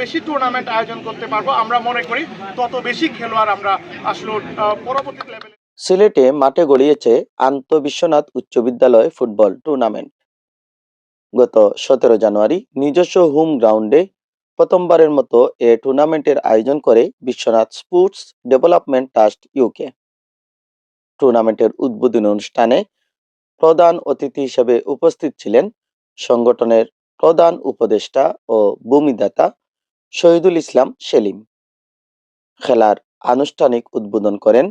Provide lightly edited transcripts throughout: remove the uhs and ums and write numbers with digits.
বেশি টুর্নামেন্ট আয়োজন করতে পারবো আমরা মনে করি, তত বেশি খেলোয়াড় আমরা আসলে পরবর্তী লেভেলে। সিলেটে মাঠে গড়িয়েছে আন্তঃবিশ্বনাথ উচ্চ বিদ্যালয় ফুটবল টুর্নামেন্ট। গত 17 জানুয়ারি নিজস্ব হোম গ্রাউন্ডে প্রথমবারের মতো এ টুর্নামেন্টের আয়োজন করে Biswanath sports development trust UK. টুর্নামেন্টের উদ্বোধনী অনুষ্ঠানে প্রধান অতিথি হিসেবে উপস্থিত ছিলেন সংগঠনের প্রধান উপদেষ্টা ও ভূমিদাতা শহীদুল ইসলাম সেলিম। খেলার আনুষ্ঠানিক উদ্বোধন করেন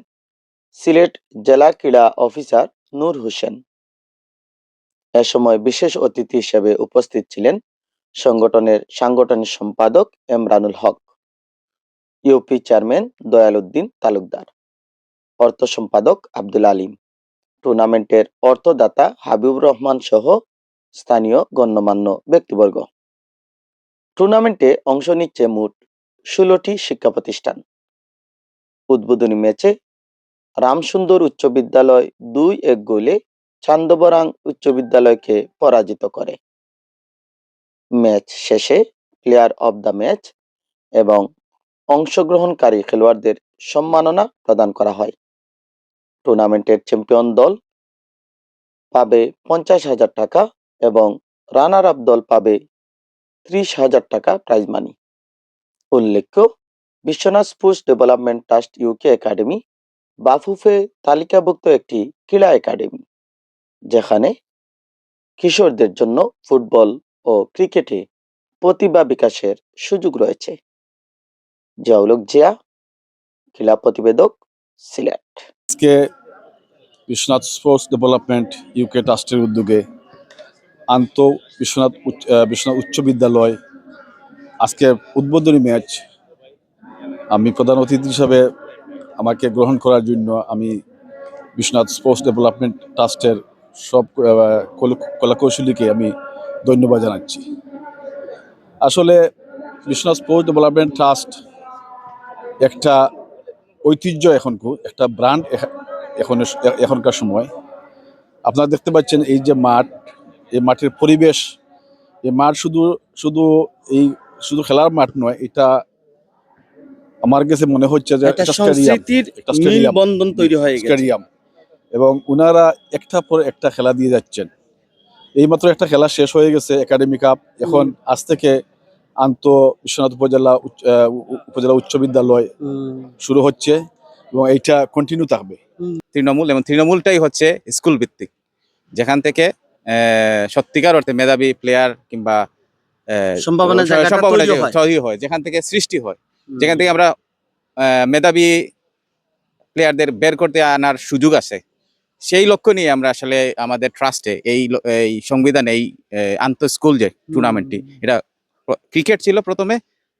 সিলেট জেলা ক্রীড়া অফিসার নূর হোসেন। এ সময় বিশেষ অতিথি হিসেবে উপস্থিত ছিলেন সংগঠনের সাংগঠনিক সম্পাদক এমরানুল হক, ইউপি চেয়ারম্যান দয়াল উদ্দিন তালুকদার, অর্থ সম্পাদক আব্দুল আলিম, টুর্নামেন্টের অর্থদাতা হাবিবুর রহমান সহ স্থানীয় গণ্যমান্য ব্যক্তিবর্গ। টুর্নামেন্টে অংশ নিচ্ছে মোট 16টি শিক্ষা প্রতিষ্ঠান। উদ্বোধনী ম্যাচে রামসুন্দর উচ্চ বিদ্যালয় 2-1 গোলে চান্দবরাং উচ্চ বিদ্যালয়কে পরাজিত করে। ম্যাচ শেষে প্লেয়ার অব দ্য ম্যাচ এবং অংশগ্রহণকারী খেলোয়াড়দের সম্মাননা প্রদান করা হয়। টুর্নামেন্টের চ্যাম্পিয়ন দল পাবে 50,000 টাকা এবং রানার আপ দল পাবে 30,000 টাকা প্রাইজ মানি। উল্লেখ্য, Biswanath sports development trust UK academy Bafufe তালিকাভুক্ত একটি ক্রীড়া একাডেমি, যেখানে কিশোরদের জন্য ফুটবল ও ক্রিকেটে প্রতিভা বিকাশের সুযোগ রয়েছে। জিয়াউল জিয়া, ক্রীড়া প্রতিবেদক, সিলেট। আজকে বিশ্বনাথ স্পোর্টস ডেভেলপমেন্ট ইউকে ট্রাস্টের উদ্যোগে বিশ্বনাথ উচ্চ বিদ্যালয় আজকে উদ্বোধনী ম্যাচ। আমি প্রধান অতিথি হিসাবে আমাকে গ্রহণ করার জন্য আমি বিশ্বনাথ স্পোর্টস ডেভেলপমেন্ট ট্রাস্টের সব কলাকৌশলীকে আমি ধন্যবাদ জানাচ্ছি। আসলে বিশ্বনাথ স্পোর্টস ডেভেলপমেন্ট ট্রাস্ট একটা ঐতিহ্য, একটা ব্র্যান্ড এখনকার সময়। আপনারা দেখতে পাচ্ছেন এই যে মাঠ, এই মাঠের পরিবেশ, এই মাঠ শুধু খেলার মাঠ নয়, এটা আমার কাছে মনে হচ্ছে যে একটা সংস্কৃতির মেলবন্ধন তৈরি হয়ে গেছে। স্টেডিয়াম, এবং ওনারা একটার পর একটা খেলা দিয়ে যাচ্ছেন। এইমাত্র একটা খেলা শেষ হয়ে গেছে, একাডেমি কাপ। এখন আজ থেকে বিশ্বনাথ উপজেলা উচ্চ বিদ্যালয় শুরু হচ্ছে এবং এইটা কন্টিনিউ থাকবে। তৃণমূলটাই হচ্ছে স্কুল ভিত্তিক, যেখান থেকে সত্যিকার অর্থে মেধাবী প্লেয়ার কিংবা সম্ভাবনা তৈরি হয়, যেখান থেকে সৃষ্টি হয়, যেখান থেকে আমরা মেধাবী প্লেয়ারদের বের করতে আনার সুযোগ আছে। সেই লক্ষ্য নিয়ে আমরা আসলে আমাদের ট্রাস্টে এই সংবিধান, এই আন্তঃ স্কুল যে টুর্নামেন্টটি, এটা ক্রিকেট ছিল প্রথমে,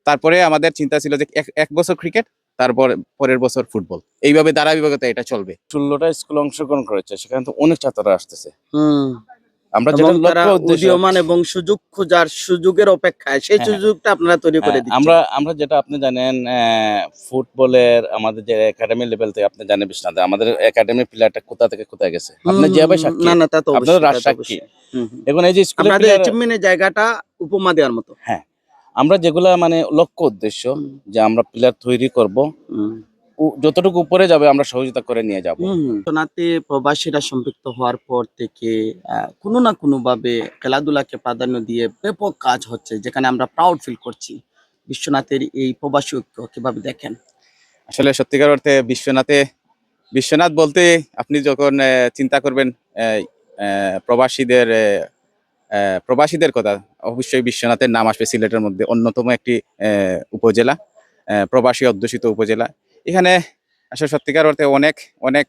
তারপরে আমাদের চিন্তা ছিল যে এক বছর ক্রিকেট, তারপর পরের বছর ফুটবল, এইভাবে ধারাবাহিকতা এটা চলবে। 16টা স্কুল অংশগ্রহণ করেছে, সেখানে তো অনেক ছাত্ররা আসতেছে। আমরা যেটা লক্ষ্য উদীয়মান এবং সুযোগ খোঁজার সুযোগের অপেক্ষায় সেই সুযোগটা আপনারা তৈরি করে দিচ্ছেন। আমরা যেটা আপনি জানেন, ফুটবলের আমাদের যে একাডেমি লেভেল থেকে আপনি জানেন বিশ্বনাথে আমাদের একাডেমি প্লেয়ারটা কোথা থেকে কোথায় গেছে, আপনি যেভাবে সাক্ষী, না তা তো আপনাদের রাজসাক্ষী। এখন এই যে আমাদের অ্যাচিভমেন্টের জায়গাটা উপমা দেওয়ার মতো। হ্যাঁ, আমরা যেগুলা মানে লক্ষ্য উদ্দেশ্য যে আমরা প্লেয়ার তৈরি করব, যতটুকু উপরে যাবে আমরা সহযোগিতা করে নিয়ে যাব। বিশ্বনাথে প্রবাসীরা সম্পৃক্ত হওয়ার পর থেকে কোনো না কোনো ভাবে খেলাধুলাকে প্রাধান্য দিয়ে ব্যাপক কাজ হচ্ছে, যেখানে আমরা প্রাউড ফিল করছি। বিশ্বনাথের এই প্রবাসী ঐক্য কিভাবে দেখেন? আসলে সত্যিকার অর্থে বিশ্বনাথ বলতে আপনি যখন চিন্তা করবেন প্রবাসীদের কথা, অবশ্যই বিশ্বনাথের নাম আসবে। সিলেটের মধ্যে অন্যতম একটি উপজেলা, প্রবাসী অধ্যুষিত উপজেলা। এখানে আসলে সত্যিকার অর্থে অনেক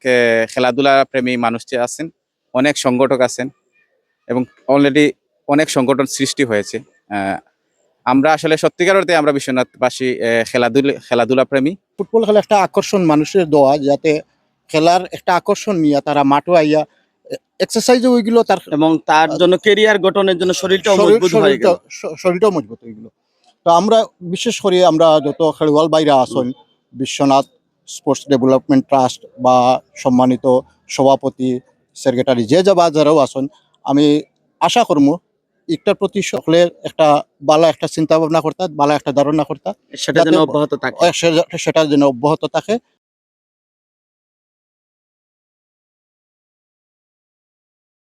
খেলাধুলা প্রেমী মানুষ আছেন, অনেক সংগঠক আছেন এবং অলরেডি অনেক সংগঠন সৃষ্টি হয়েছে। আমরা আসলে সত্যিকার অর্থে আমরা বিশ্বনাথবাসী খেলাধুলা প্রেমী। ফুটবল খেলা একটা আকর্ষণ মানুষের দেওয়া, যাতে খেলার একটা আকর্ষণ নিয়ে তারা মাঠে আইয়া এক্সারসাইজ ওইগুলো এবং তার জন্য ক্যারিয়ার গঠনের জন্য শরীরটাও মজবুত হয়ে গেল, শরীরটাও মজবুত হয়ে গেল। তো আমরা বিশেষ করে আমরা যত খেলোয়াল বাইরা আছেন, বিশ্বনাথ স্পোর্টস ডেভেলপমেন্ট ট্রাস্ট বা সম্মানিত সভাপতি, সেক্রেটারি, যারাও আছেন, আমি আশা করবো একটার প্রতি সকলের একটা ভালো একটা চিন্তা ভাবনা করতা, ভালো একটা ধারণা করতা, সেটা যেন যাতে- অব্যাহত থাকে। সেটা যেন অব্যাহত থাকে।